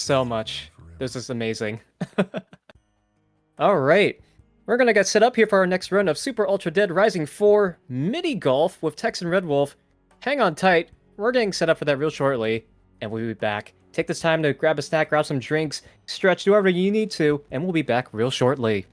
so much. This is amazing. All right. We're going to get set up here for our next run of Super Ultra Dead Rising 4 Mini Golf with Tex and Red Wolf. Hang on tight. We're getting set up for that real shortly, and we'll be back. Take this time to grab a snack, grab some drinks, stretch, do whatever you need to, and we'll be back real shortly.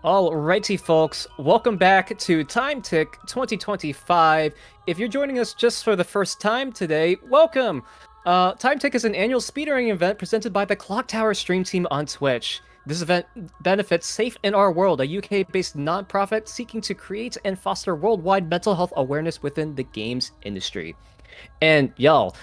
Alrighty, folks, welcome back to Time Tick 2025. If you're joining us just for the first time today, welcome! Time Tick is an annual speedrunning event presented by the Clock Tower stream team on Twitch. This event benefits Safe in Our World, a UK-based nonprofit seeking to create and foster worldwide mental health awareness within the games industry. And y'all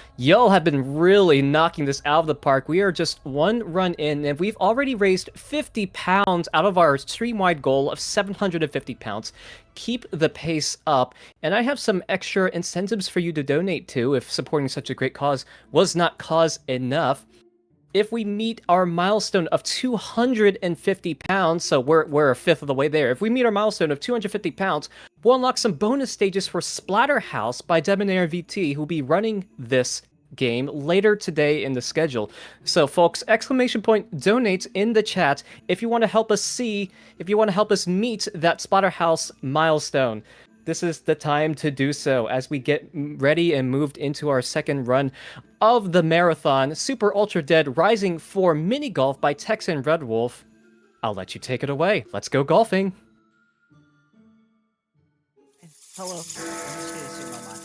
have been really knocking this out of the park. We are just one run in, and we've already raised 50 pounds out of our stream-wide goal of 750 pounds. Keep the pace up, and I have some extra incentives for you to donate to if supporting such a great cause was not cause enough. If we meet our milestone of 250 pounds, so we're a fifth of the way there. If we meet our milestone of 250 pounds, we'll unlock some bonus stages for Splatterhouse by Debonair VT, who'll be running this game later today in the schedule. So folks, exclamation point donate in the chat if you want to help us meet that Splatterhouse milestone. This is the time to do so as we get ready and moved into our second run of the marathon, Super Ultra Dead Rising 4 Mini Golf by Texan Red Wolf. I'll let you take it away. Let's go golfing. Hello. I'm just gonna assume I'm on.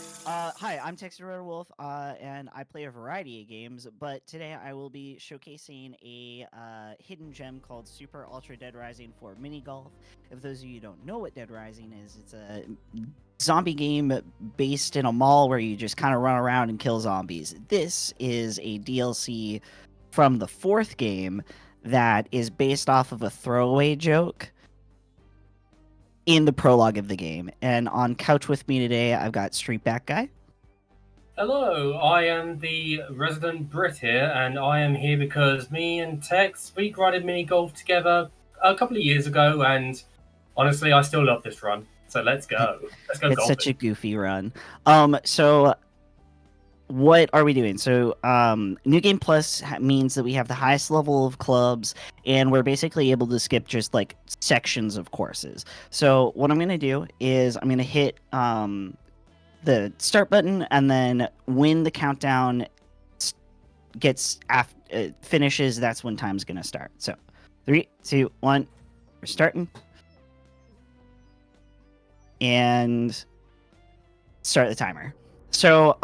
Hi, I'm Texan Red Wolf, and I play a variety of games, but today I will be showcasing a hidden gem called Super Ultra Dead Rising 4 Mini Golf. If those of you who don't know what Dead Rising is, it's a zombie game based in a mall where you just kind of run around and kill zombies. This is a DLC from the fourth game that is based off of a throwaway joke in the prologue of the game. And on couch with me today, I've got Streetback Guy. Hello, I am the resident Brit here, and I am here because me and Tex speedrunned mini golf together a couple of years ago, and honestly, I still love this run. So let's go. Let's go. It's golfing. such a goofy run. So what are we doing? So New Game Plus means that we have the highest level of clubs, and we're basically able to skip just like sections of courses. So what I'm going to do is I'm going to hit the start button, and then when the countdown finishes, that's when time's going to start. So 3, 2, 1, we're starting. And start the timer. So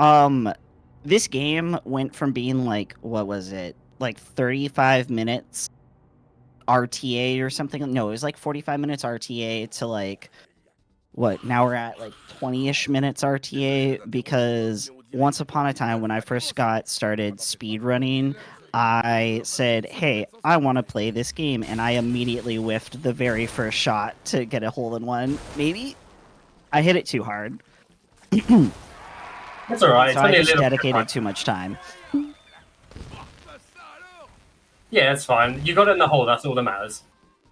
this game went from being like, what was it, like 35 minutes RTA or something? No, it was like 45 minutes RTA to like, what, now we're at like 20-ish minutes RTA, because once upon a time when I first got started speedrunning, I said, hey, I want to play this game, and I immediately whiffed the very first shot to get a hole-in-one. Maybe I hit it too hard. That's alright. So I just dedicated too much time. Yeah, it's fine. You got it in the hole, that's all that matters.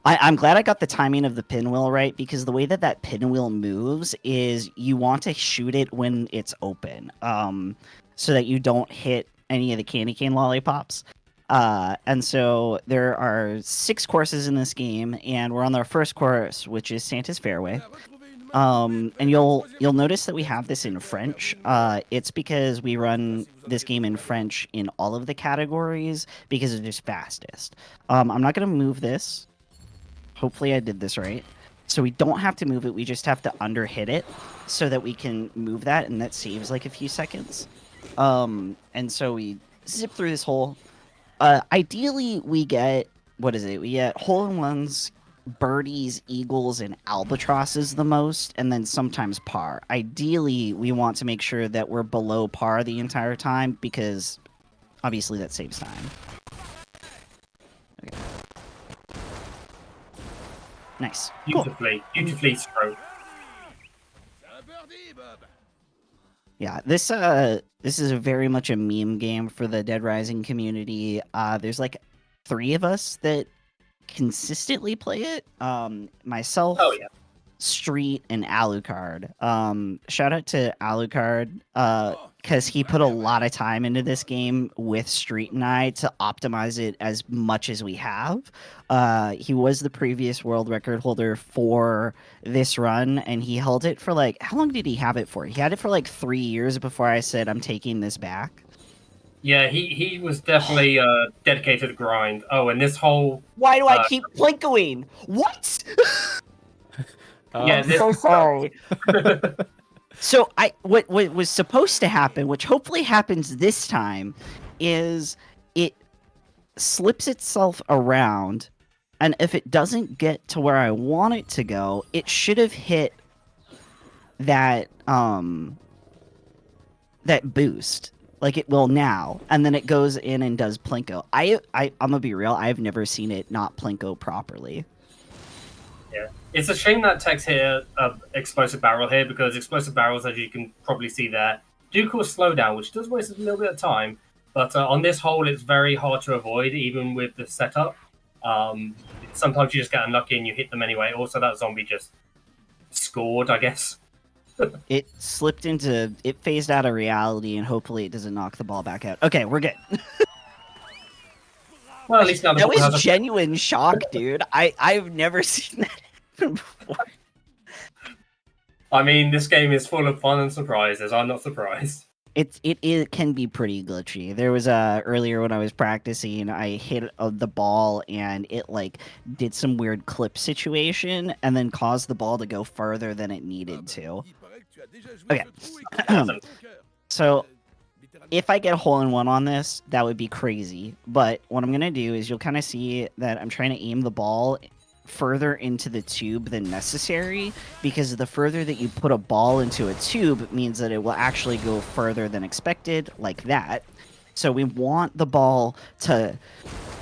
I'm glad I got the timing of the pinwheel right, because the way that pinwheel moves is you want to shoot it when it's open, so that you don't hit any of the candy cane lollipops. And so there are 6 courses in this game, and we're on our first course, which is Santa's Fairway. And you'll notice that we have this in French. It's because we run this game in French in all of the categories because it's just fastest. I'm not going to move this. Hopefully I did this right. So we don't have to move it. We just have to underhit it so that we can move that, and that saves like a few seconds. And so we zip through this hole. Ideally, we get, what is it? We get hole-in-ones, birdies, eagles, and albatrosses the most, and then sometimes par. Ideally, we want to make sure that we're below par the entire time, because obviously that saves time. Okay. Nice. Beautifully stroke. Yeah, this is very much a meme game for the Dead Rising community. There's like 3 of us that consistently play it. Myself, Street, and Alucard. Shout out to Alucard, because he put a lot of time into this game with Street and I to optimize it as much as we have. He was the previous world record holder for this run, and he held it for like, how long did he have it for? He had it for like 3 years before I said, I'm taking this back. Yeah, he was definitely dedicated to grind. Oh, and this whole Why do I Uh, keep plinkoing? What? Yeah, I'm so sorry. So what was supposed to happen, which hopefully happens this time, is it slips itself around, and if it doesn't get to where I want it to go, it should have hit that that boost like it will now, and then it goes in and does plinko. I'm gonna be real, I've never seen it not plinko properly. Yeah, it's a shame that Tex hit explosive barrel here because explosive barrels, as you can probably see there, do cause slowdown, which does waste a little bit of time. But on this hole, it's very hard to avoid, even with the setup. Sometimes you just get unlucky and you hit them anyway. Also, that zombie just scored, I guess. It slipped into it phased out of reality, and hopefully it doesn't knock the ball back out. Okay, we're good. Well, at least now the That ball has was a genuine shock, dude. I've never seen that happen before. I mean, this game is full of fun and surprises. I'm not surprised. It can be pretty glitchy. There was earlier when I was practicing, I hit the ball and it like did some weird clip situation and then caused the ball to go further than it needed to. Okay. So if I get a hole in one on this, that would be crazy. But what I'm gonna do is you'll kind of see that I'm trying to aim the ball further into the tube than necessary, because the further that you put a ball into a tube means that it will actually go further than expected, like that. So we want the ball to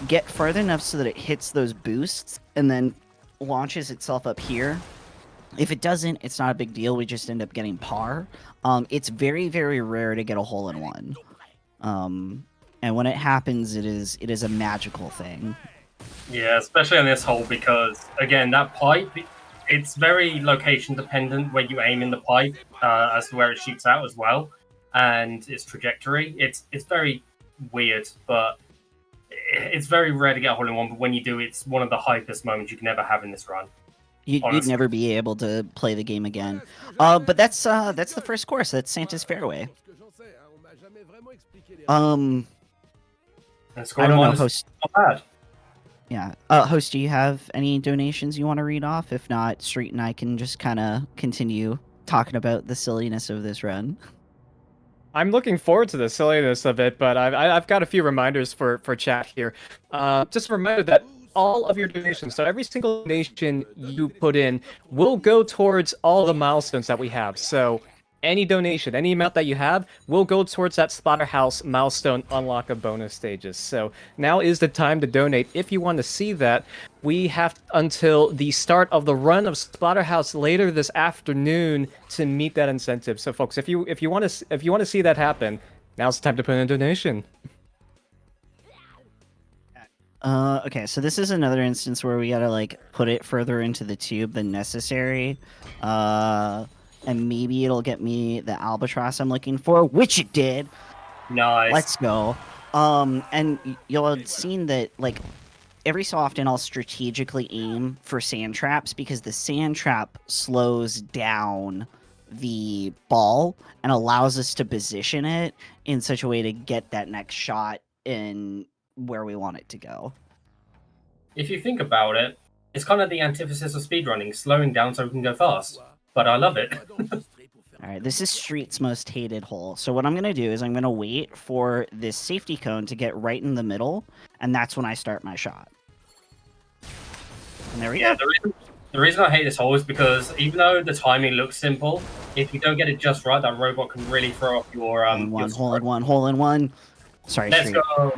get further enough so that it hits those boosts and then launches itself up here. If it doesn't, it's not a big deal. We just end up getting par. It's very, very rare to get a hole in one. And when it happens, it is a magical thing. Yeah, especially on this hole because, again, that pipe, it's very location dependent where you aim in the pipe as to where it shoots out as well, and its trajectory. It's very weird, but it's very rare to get a hole in one. But when you do, it's one of the hypest moments you can ever have in this run. You'd never be able to play the game again. But that's the first course. That's Santa's Fairway. And I scoring don't know, one is host. not bad. Yeah. Host, do you have any donations you want to read off? If not, Street and I can just kind of continue talking about the silliness of this run. I'm looking forward to the silliness of it, but I've got a few reminders for chat here. Just a reminder that all of your donations, so every single donation you put in, will go towards all the milestones that we have. So any donation, any amount that you have, will go towards that Splatterhouse milestone unlock of bonus stages. So now is the time to donate. If you want to see that, we have until the start of the run of Splatterhouse later this afternoon to meet that incentive. So folks, if you want to see that happen, now's the time to put in a donation. Okay, so this is another instance where we gotta like put it further into the tube than necessary. And maybe it'll get me the albatross I'm looking for, which it did. Nice. Let's go. And you'll have seen that like every so often I'll strategically aim for sand traps because the sand trap slows down the ball and allows us to position it in such a way to get that next shot in where we want it to go. If you think about it, it's kind of the antithesis of speedrunning, slowing down so we can go fast. But I love it. All right, this is Street's most hated hole. So what I'm going to do is I'm going to wait for this safety cone to get right in the middle, and that's when I start my shot. And there we go. The reason I hate this hole is because even though the timing looks simple, if you don't get it just right, that robot can really throw off your hole in one. Sorry, Let's Street. go.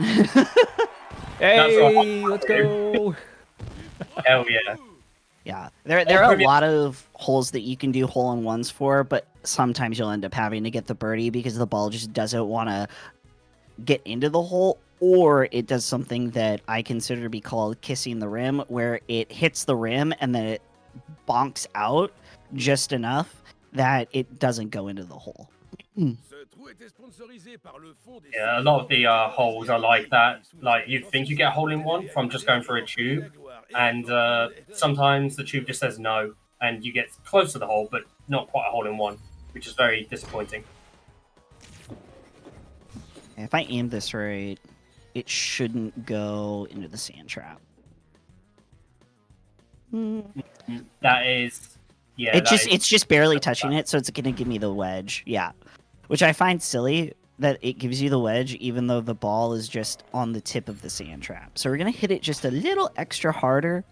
Hey, let's go. Hell yeah. Yeah, there are a lot of holes that you can do hole-in-ones for, but sometimes you'll end up having to get the birdie because the ball just doesn't want to get into the hole, or it does something that I consider to be called kissing the rim, where it hits the rim and then it bonks out just enough that it doesn't go into the hole. Yeah, a lot of the holes are like that. Like, you think you get a hole in one from just going for a tube, and sometimes the tube just says no, and you get close to the hole, but not quite a hole in one, which is very disappointing. If I aim this right, it shouldn't go into the sand trap. That is, yeah. It's just barely touching it, so it's gonna give me the wedge. Yeah, which I find silly that it gives you the wedge even though the ball is just on the tip of the sand trap. So we're gonna hit it just a little extra harder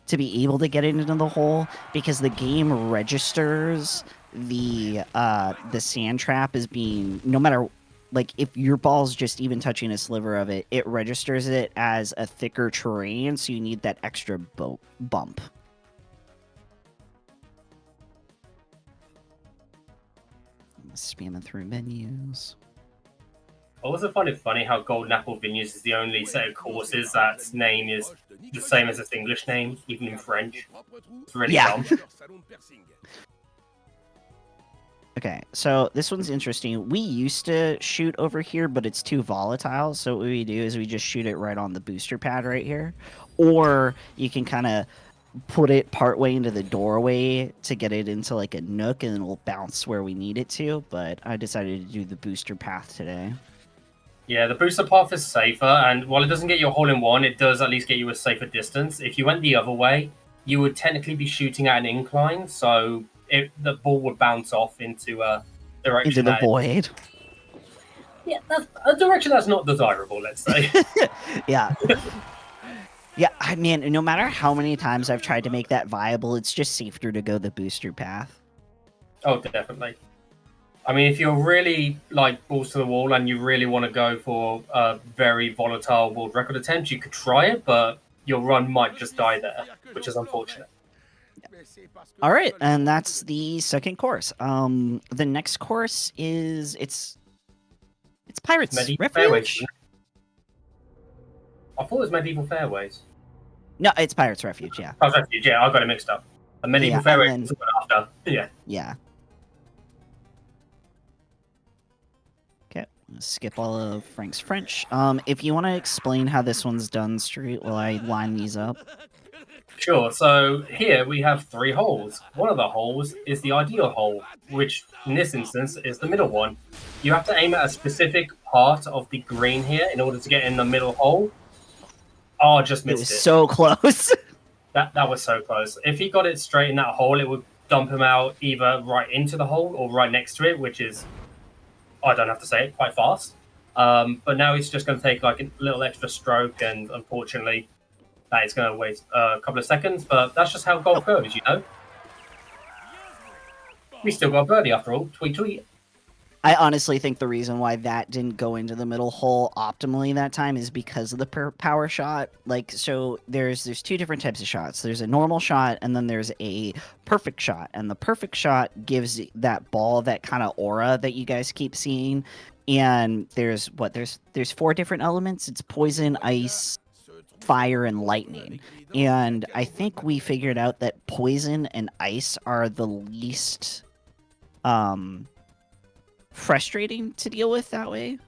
to be able to get it into the hole because the game registers the sand trap as being, no matter, like, if your ball's just even touching a sliver of it, it registers it as a thicker terrain, so you need that extra bump. Spamming through menus. I also find it funny how Golden Apple Vineyards is the only set of courses that's name is the same as its English name, even in French. It's really dumb. Okay, so this one's interesting. We used to shoot over here, but it's too volatile. So what we do is we just shoot it right on the booster pad right here. Or you can kind of put it partway into the doorway to get it into like a nook and it'll bounce where we need it to. But I decided to do the booster path today. Yeah, the booster path is safer, and while it doesn't get you a hole-in-one, it does at least get you a safer distance. If you went the other way, you would technically be shooting at an incline, so the ball would bounce off into a direction Into the void. Yeah, that's a direction that's not desirable, let's say. Yeah. Yeah, I mean, no matter how many times I've tried to make that viable, it's just safer to go the booster path. Oh, definitely. I mean, if you're really like balls to the wall and you really want to go for a very volatile world record attempt, you could try it, but your run might just die there, which is unfortunate. All right, and that's the second course. The next course is it's Pirates Medieval Refuge. Fairways. I thought it was Medieval Fairways. No, it's Pirates Refuge. Yeah. Oh, Refuge, yeah, I got it mixed up. A Medieval Yeah, Fairways and is the one after. Yeah. Yeah. Okay, skip all of Frank's French. If you want to explain how this one's done, Street, while I line these up. Sure. So here we have 3 holes. One of the holes is the ideal hole, which in this instance is the middle one. You have to aim at a specific part of the green here in order to get in the middle hole. Oh, I just It missed was it. so close. That was so close. If he got it straight in that hole, it would dump him out either right into the hole or right next to it, which is, I don't have to say it, quite fast. But now he's just going to take like a little extra stroke, and unfortunately, that is going to waste a couple of seconds. But that's just how golf goes, you know. We still got a birdie after all. Tweet, tweet. I honestly think the reason why that didn't go into the middle hole optimally that time is because of the power shot. Like, so there's 2 different types of shots. There's a normal shot, and then there's a perfect shot. And the perfect shot gives that ball that kind of aura that you guys keep seeing. And there's 4 different elements. It's poison, ice, fire, and lightning. And I think we figured out that poison and ice are the least frustrating to deal with that way.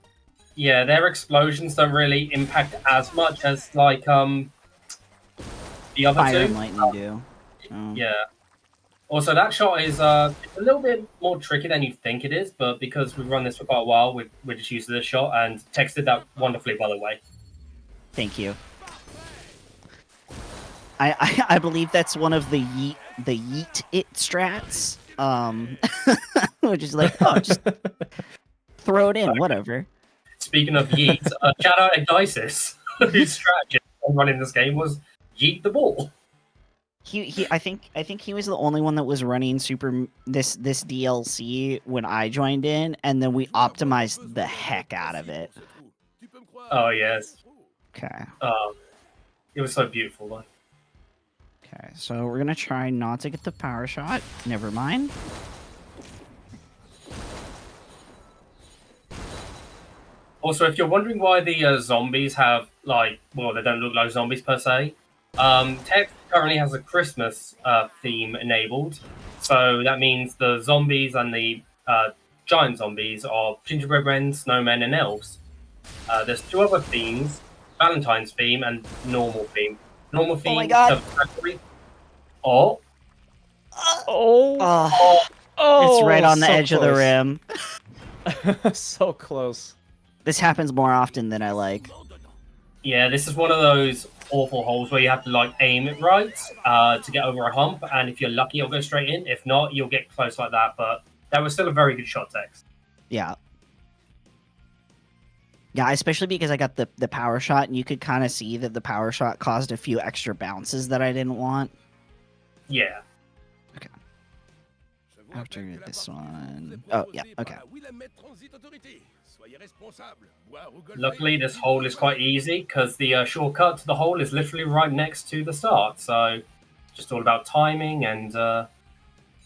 Yeah, their explosions don't really impact as much as like the other Fire 2. and lightning do. Yeah. Also, that shot is a little bit more tricky than you think it is, but because we've run this for quite a while, we're just used to this shot, and texted that wonderfully, by the way. Thank you. I believe that's one of the yeet it strats. Which is like, oh, just throw it in, whatever. Speaking of yeet, shout out Ignisis, whose strategy on running this game was yeet the ball. I think he was the only one that was running this DLC when I joined in, and then we optimized the heck out of it. Oh yes. Okay. It was so beautiful though. Okay, so we're gonna try not to get the power shot. Never mind. Also, if you're wondering why the zombies have they don't look like zombies per se. Tech currently has a Christmas theme enabled, so that means the zombies and the giant zombies are gingerbread men, snowmen, and elves. There's 2 other themes: Valentine's theme and normal theme. Normal theme. Oh my god! Oh. It's right on the edge of the rim. So close. This happens more often than I like. Yeah, this is one of those awful holes where you have to like aim it right to get over a hump, and if you're lucky, it'll go straight in. If not, you'll get close like that. But that was still a very good shot, Tex. Yeah. Yeah, especially because I got the power shot, and you could kind of see that the power shot caused a few extra bounces that I didn't want. Yeah. After this one. Oh, yeah, okay. Luckily, this hole is quite easy because the shortcut to the hole is literally right next to the start. So, just all about timing and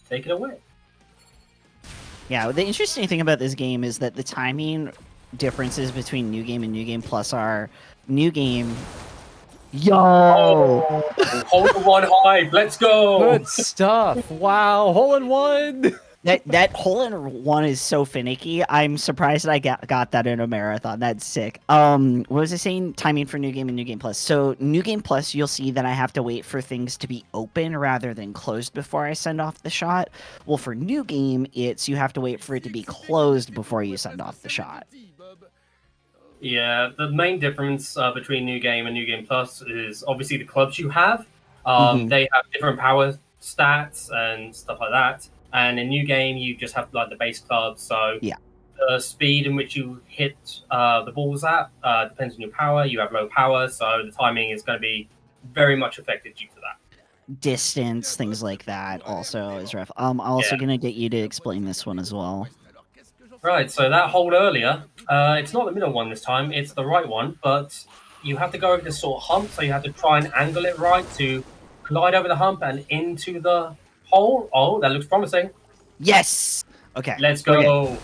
take it away. Yeah, the interesting thing about this game is that the timing differences between New Game and New Game Plus are New Game. Yo! Hole in one hype, let's go! Good stuff. Wow, hole in one. That hole in one is so finicky. I'm surprised that I got that in a marathon. That's sick. What was I saying? Timing for New Game and New Game Plus. So New Game Plus, you'll see that I have to wait for things to be open rather than closed before I send off the shot. Well, for New Game, it's you have to wait for it to be closed before you send off the shot. Yeah, the main difference between New Game and New Game Plus is obviously the clubs you have. They have different power stats and stuff like that. And in New Game, you just have like the base clubs. So yeah, the speed in which you hit the balls at depends on your power. You have low power, so the timing is going to be very much affected due to that. Distance, things like that also is rough. I'm also going to get you to explain this one as well. Right, so that hole earlier, it's not the middle one this time, it's the right one, but you have to go over this sort of hump, so you have to try and angle it right to glide over the hump and into the hole. Oh, that looks promising. Yes! Okay. Let's go. Okay.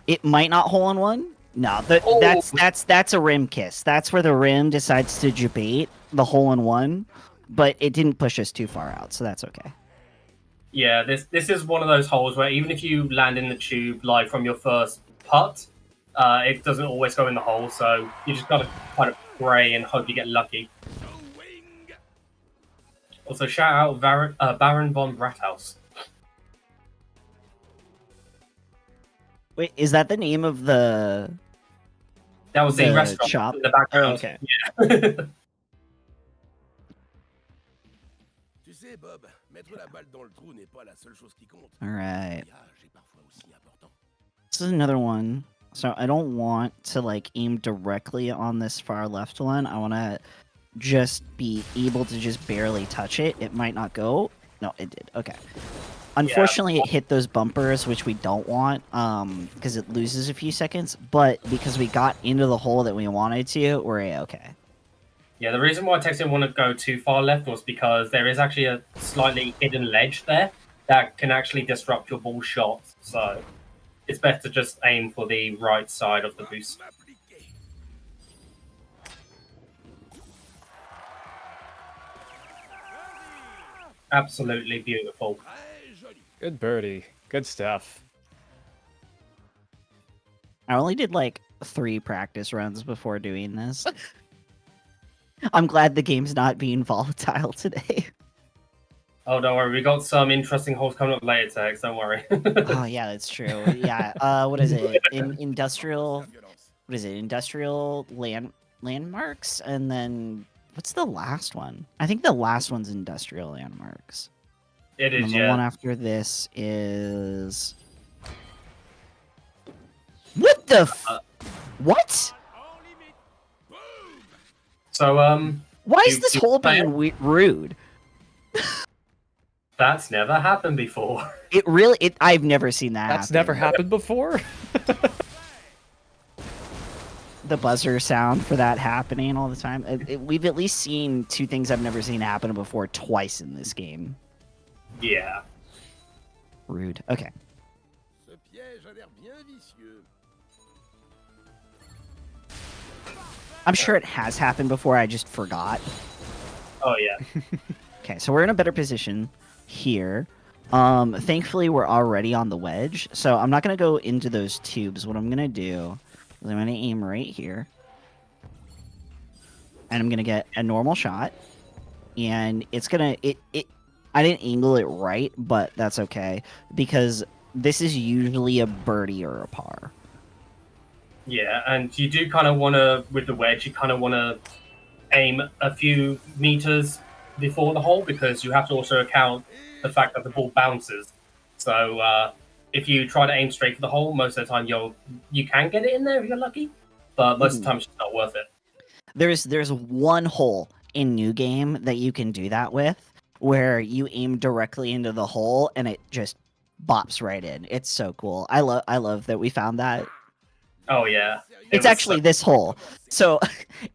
It might not hole in one. No, that's a rim kiss. That's where the rim decides to debate the hole in one, but it didn't push us too far out, so that's okay. Yeah, this is one of those holes where even if you land in the tube like from your first putt, it doesn't always go in the hole, so you just gotta kind of pray and hope you get lucky. Also, shout out Baron von Brathaus. Wait, is that the name of the? That was the restaurant shop in the background. Oh, okay. Yeah. All right. This is another one. So I don't want to like aim directly on this far left one. I want to just be able to just barely touch it. It might not go. No, it did. Okay. Unfortunately, it hit those bumpers, which we don't want because it loses a few seconds. But because we got into the hole that we wanted to, we're A-okay. Yeah, the reason why Tex didn't want to go too far left was because there is actually a slightly hidden ledge there that can actually disrupt your ball shot. So it's best to just aim for the right side of the boost. Absolutely beautiful. Good birdie. Good stuff. I only did like 3 practice runs before doing this. I'm glad the game's not being volatile today. Oh, don't worry. We got some interesting holes coming up later, Tex. Don't worry. Oh, yeah, that's true. Yeah. What is it? Industrial. What is it? Industrial landmarks, and then what's the last one? I think the last one's industrial landmarks. It is. And the one after this is. What the? What? So why is this hole being rude? That's never happened before. It really. I've never seen that. That's never happened before. The buzzer sound for that happening all the time. We've at least seen 2 things I've never seen happen before twice in this game. Yeah. Rude. Okay. I'm sure it has happened before. I just forgot. Oh yeah. Okay, so we're in a better position here. Thankfully, we're already on the wedge, so I'm not going to go into those tubes. What I'm going to do is I'm going to aim right here. And I'm going to get a normal shot. And it's going to... I didn't angle it right, but that's okay. Because this is usually a birdie or a par. Yeah, and you do kind of want to, with the wedge, you kind of want to aim a few meters before the hole because you have to also account the fact that the ball bounces. So if you try to aim straight for the hole, most of the time you can get it in there if you're lucky, but most of the time it's just not worth it. There's one hole in New Game that you can do that with, where you aim directly into the hole and it just bops right in. It's so cool. I love that we found that. Oh yeah, It's actually this hole. So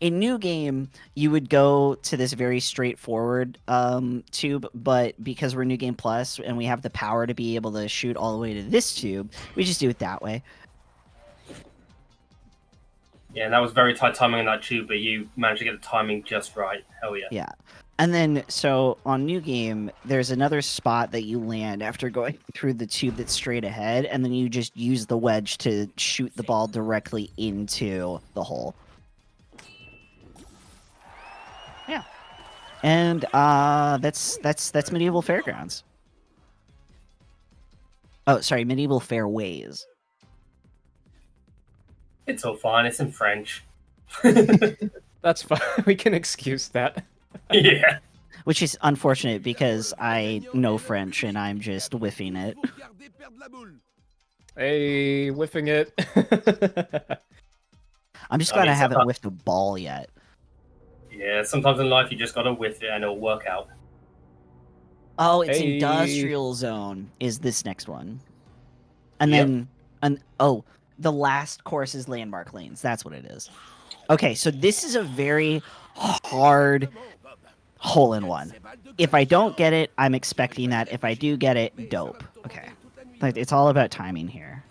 in New Game, you would go to this very straightforward tube, but because we're New Game Plus and we have the power to be able to shoot all the way to this tube, we just do it that way. Yeah, and that was very tight timing on that tube, but you managed to get the timing just right. Hell yeah. Yeah. And then, so on New Game, there's another spot that you land after going through the tube that's straight ahead, and then you just use the wedge to shoot the ball directly into the hole. Yeah. And that's Medieval Fairgrounds. Oh, sorry, Medieval Fairways. It's all fine. It's in French. That's fine. We can excuse that. Yeah. Which is unfortunate because I know French and I'm just whiffing it. Hey, whiffing it. I'm just glad I haven't whiffed a ball yet. Yeah, sometimes in life you just gotta whiff it and it'll work out. Oh, it's Hey. Industrial Zone is this next one. And then, the last course is Landmark Lanes. That's what it is. Okay, so this is a very hard hole-in-one. If I don't get it, I'm expecting that. If I do get it, dope. Okay. Like, it's all about timing here.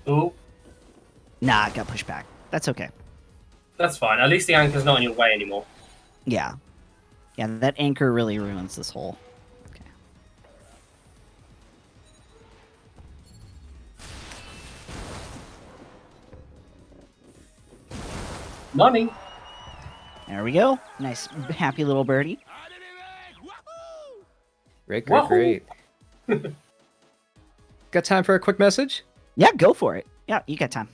Ooh, Nah, it got pushed back. That's okay. that's fine. At least the anchor's not in your way anymore. Yeah. Yeah, that anchor really ruins this hole. Okay. Money. There we go. Nice, happy little birdie. Great, Wahoo! great. Got time for a quick message? Yeah, go for it. Yeah, you got time.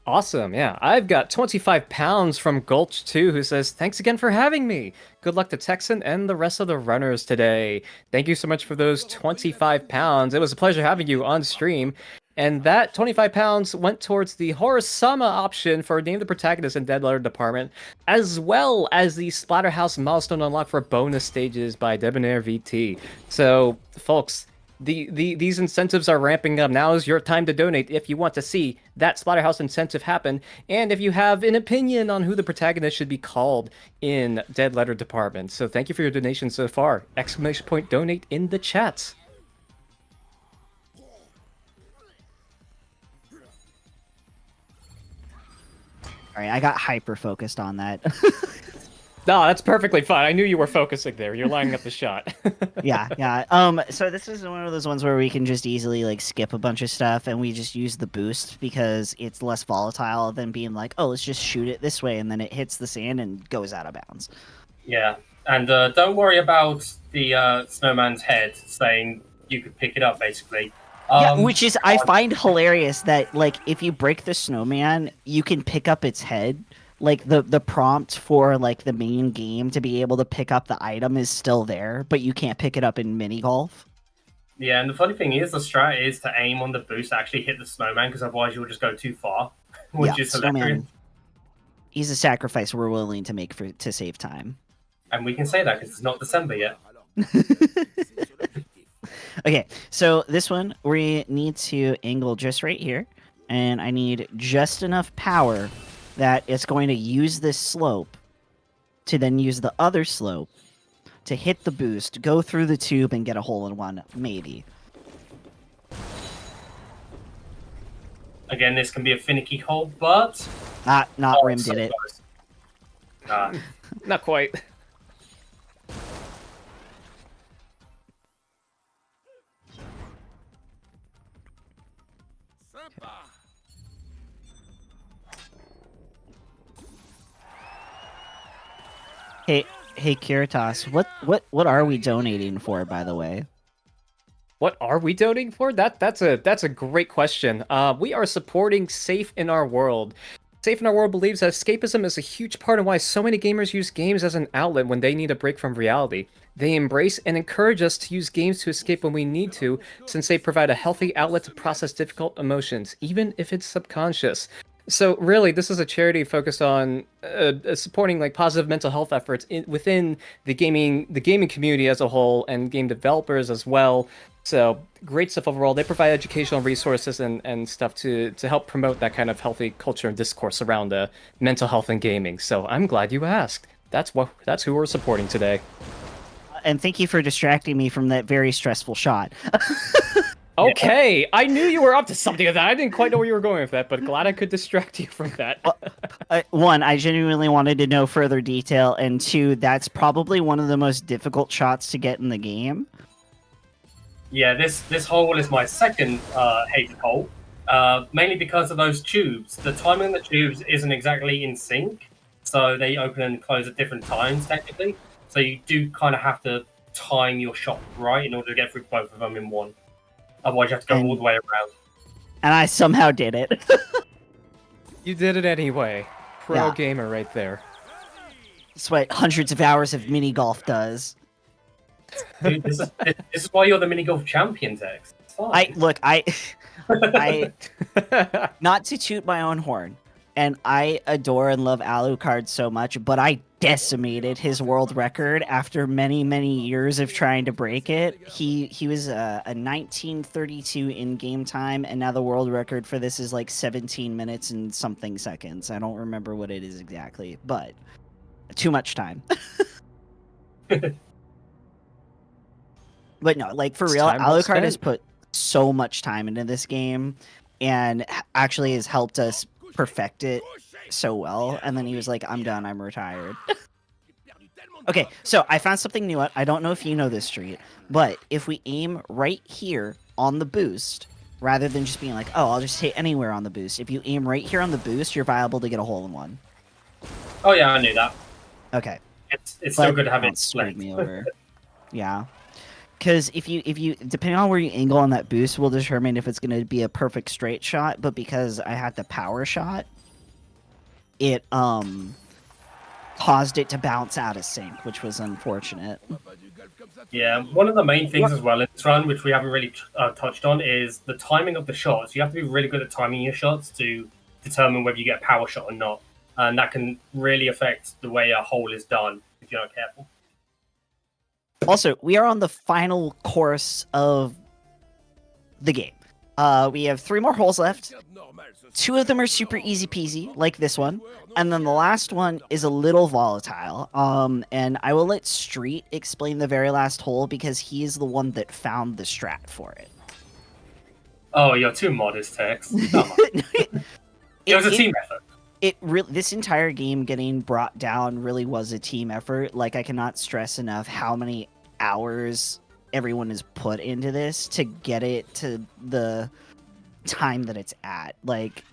Awesome, yeah. I've got 25 pounds from Gulch2 who says, thanks again for having me. Good luck to Texan and the rest of the runners today. Thank you so much for those 25 pounds. It was a pleasure having you on stream. And that 25 pounds went towards the Horusama option for Name the Protagonist and Dead Letter Department, as well as the Splatterhouse milestone unlock for bonus stages by Debonair VT. So, folks, these incentives are ramping up. Now is your time to donate if you want to see that Splatterhouse incentive happen, and if you have an opinion on who the protagonist should be called in Dead Letter Department. So thank you for your donation so far. Exclamation point donate in the chat. All right, I got hyper focused on that. No, that's perfectly fine. I knew you were focusing there. You're lining up the shot. Yeah. So this is one of those ones where we can just easily like skip a bunch of stuff and we just use the boost because it's less volatile than being like, oh, let's just shoot it this way and then it hits the sand and goes out of bounds. Yeah, and don't worry about the snowman's head saying you could pick it up, basically. Yeah, which is I find hilarious that like if you break the snowman, you can pick up its head. Like the prompt for like the main game to be able to pick up the item is still there, but you can't pick it up in mini golf. Yeah, and the funny thing is, the strat is to aim on the boost to actually hit the snowman, because otherwise you'll just go too far, which is hilarious. Snowman, he's a sacrifice we're willing to make to save time. And we can say that because it's not December yet. Okay, so this one we need to angle just right here, and I need just enough power that it's going to use this slope to then use the other slope to hit the boost, go through the tube, and get a hole-in-one, maybe. Again, this can be a finicky hole, but... Not Rim so did it. close. Not quite. Hey, Kiritas, what are we donating for, by the way? What are we donating for? That's a great question. We are supporting Safe in Our World. Safe in Our World believes that escapism is a huge part of why so many gamers use games as an outlet when they need a break from reality. They embrace and encourage us to use games to escape when we need to, since they provide a healthy outlet to process difficult emotions, even if it's subconscious. So really, this is a charity focused on supporting like positive mental health efforts within the gaming community as a whole and game developers as well. So great stuff overall. They provide educational resources and stuff to help promote that kind of healthy culture and discourse around mental health and gaming. So I'm glad you asked. That's who we're supporting today. And thank you for distracting me from that very stressful shot. Okay, I knew you were up to something with that. I didn't quite know where you were going with that, but glad I could distract you from that. One, I genuinely wanted to know further detail, and two, that's probably one of the most difficult shots to get in the game. Yeah, this hole is my second hated hole, mainly because of those tubes. The timing of the tubes isn't exactly in sync, so they open and close at different times technically. So you do kind of have to time your shot right in order to get through both of them in one. Otherwise, you have to go all the way around. And I somehow did it. You did it anyway. Pro Yeah. gamer right there. That's what hundreds of hours of mini golf does. Dude, this is why you're the mini golf champion, Tex. It's fine. I not to toot my own horn, and I adore and love Alucard so much, but I decimated his world record after many years of trying to break it. He was a 1932 in game time, and now the world record for this is like 17 minutes and something seconds. I don't remember what it is exactly, but too much time. But no, like for It's real, time well Alucard has spent. put so much time into this game and actually has helped us perfect it so well. And then he was like, I'm done, I'm retired. Okay, so I found something new. I don't know if you know this, Street, but if we aim right here on the boost, rather than just being like, oh, I'll just hit anywhere on the boost, if you aim right here on the boost, you're viable to get a hole in one. Oh yeah, I knew that. Okay. It's still But good to have that it screwed split. me over. Yeah. Because if you depending on where you angle on that boost will determine if it's going to be a perfect straight shot. But because I had the power shot, it caused it to bounce out of sync, which was unfortunate. Yeah, one of the main things as well in this run, which we haven't really touched on, is the timing of the shots. You have to be really good at timing your shots to determine whether you get a power shot or not, and that can really affect the way a hole is done if you're not careful. Also, we are on the final course of the game. We have 3 more holes left. 2 of them are super easy peasy, like this one, and then the last one is a little volatile. And I will let Street explain the very last hole because he is the one that found the strat for it. Oh, you're too modest, Tex. Come on. It was a team effort. This entire game getting brought down really was a team effort. Like, I cannot stress enough how many hours everyone has put into this to get it to the time that it's at. Like,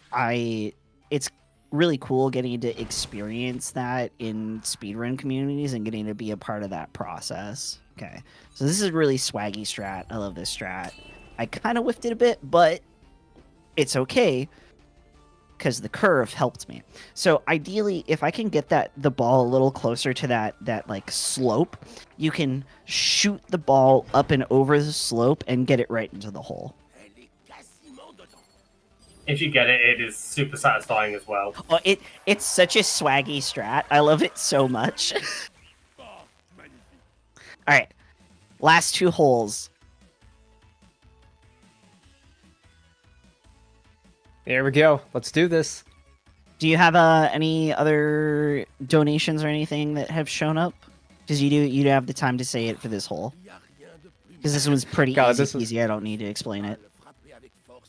it's really cool getting to experience that in speedrun communities and getting to be a part of that process. Okay, so this is a really swaggy strat. I love this strat. I kind of whiffed it a bit, but it's okay because the curve helped me. So ideally, if I can get the ball a little closer to that like slope, you can shoot the ball up and over the slope and get it right into the hole. If you get it, it is super satisfying as well. Oh, it's such a swaggy strat. I love it so much. All right, last 2 holes. There we go. Let's do this. Do you have any other donations or anything that have shown up? Because you do have the time to say it for this hole. Because this one's pretty easy. I don't need to explain it.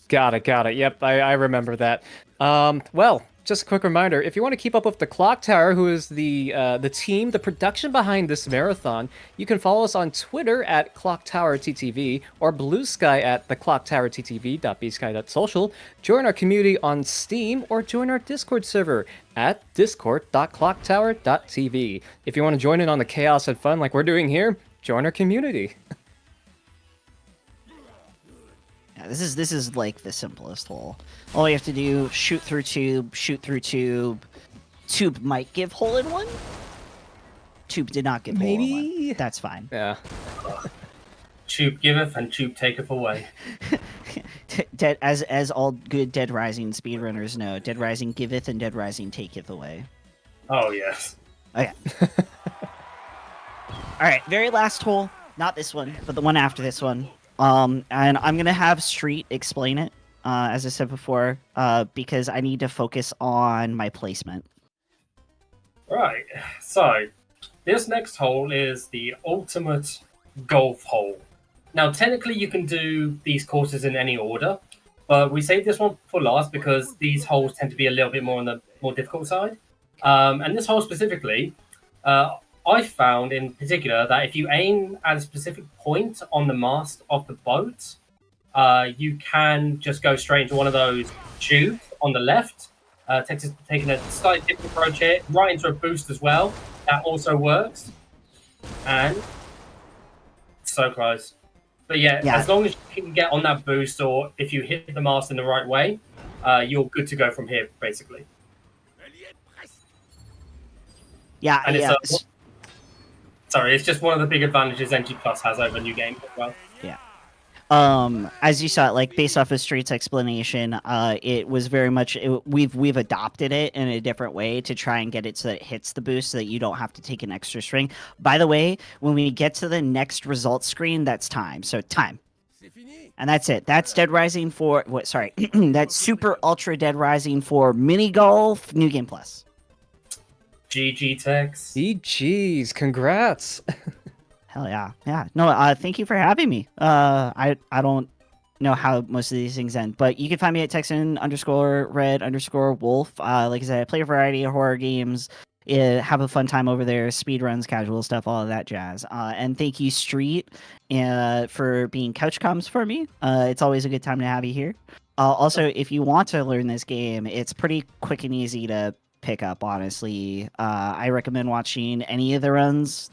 Got it. Yep, I remember that. Well, just a quick reminder, if you want to keep up with the Clock Tower, who is the team, the production behind this marathon, you can follow us on Twitter at ClockTowerTTV or Blue Sky at theclocktowerttv.bsky.social. Join our community on Steam or join our Discord server at discord.clocktower.tv. If you want to join in on the chaos and fun like we're doing here, join our community. Yeah, this is like the simplest hole. All you have to do, shoot through tube, shoot through tube. Tube might give hole in one. Tube did not give hole in Maybe? one. That's fine. Yeah. Tube giveth and tube taketh away. Dead, as all good Dead Rising speedrunners know, Dead Rising giveth and Dead Rising taketh away. Oh yes. Okay. All right, very last hole. Not this one, but the one after this one. And I'm gonna have Street explain it, as I said before, because I need to focus on my placement. Right. So this next hole is the ultimate golf hole. Now, technically, you can do these courses in any order, but we saved this one for last because these holes tend to be a little bit more on the more difficult side. And this hole specifically, I found in particular that if you aim at a specific point on the mast of the boat, you can just go straight into one of those tubes on the left. Texas taking a slightly different approach here, right into a boost as well. That also works. And so close. But yeah, as long as you can get on that boost, or if you hit the mast in the right way, you're good to go from here, basically. Yeah, and yeah. It's just one of the big advantages NG Plus has over New Game as well. Yeah. As you saw, like based off of Street's explanation, it was very much we've adopted it in a different way to try and get it so that it hits the boost, so that you don't have to take an extra string. By the way, when we get to the next results screen, that's time. So time, and that's it. That's Dead Rising for what? Sorry, that's Super Ultra Dead Rising for Mini Golf New Game Plus. GG Tex. GG's, congrats. Hell yeah, yeah. No, thank you for having me. I don't know how most of these things end, but you can find me at Texan_Red_Wolf. Like I said, I play a variety of horror games. Have a fun time over there. Speedruns, casual stuff, all of that jazz. And thank you, Street, for being couch comms for me. It's always a good time to have you here. Also, if you want to learn this game, it's pretty quick and easy to pick up, honestly. I recommend watching any of the runs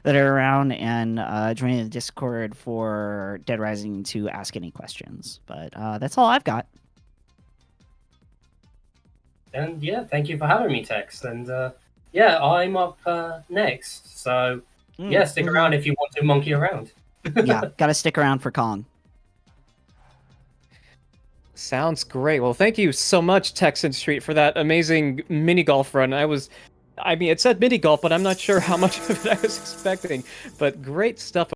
that are around and joining the Discord for Dead Rising to ask any questions. But that's all I've got. And yeah, thank you for having me, Tex. And yeah, I'm up next. So yeah, stick around if you want to monkey around. Yeah, gotta stick around for Kong. Sounds great. Well, thank you so much, Texan Street, for that amazing mini golf run. I mean, it said mini golf, but I'm not sure how much of it I was expecting. But great stuff.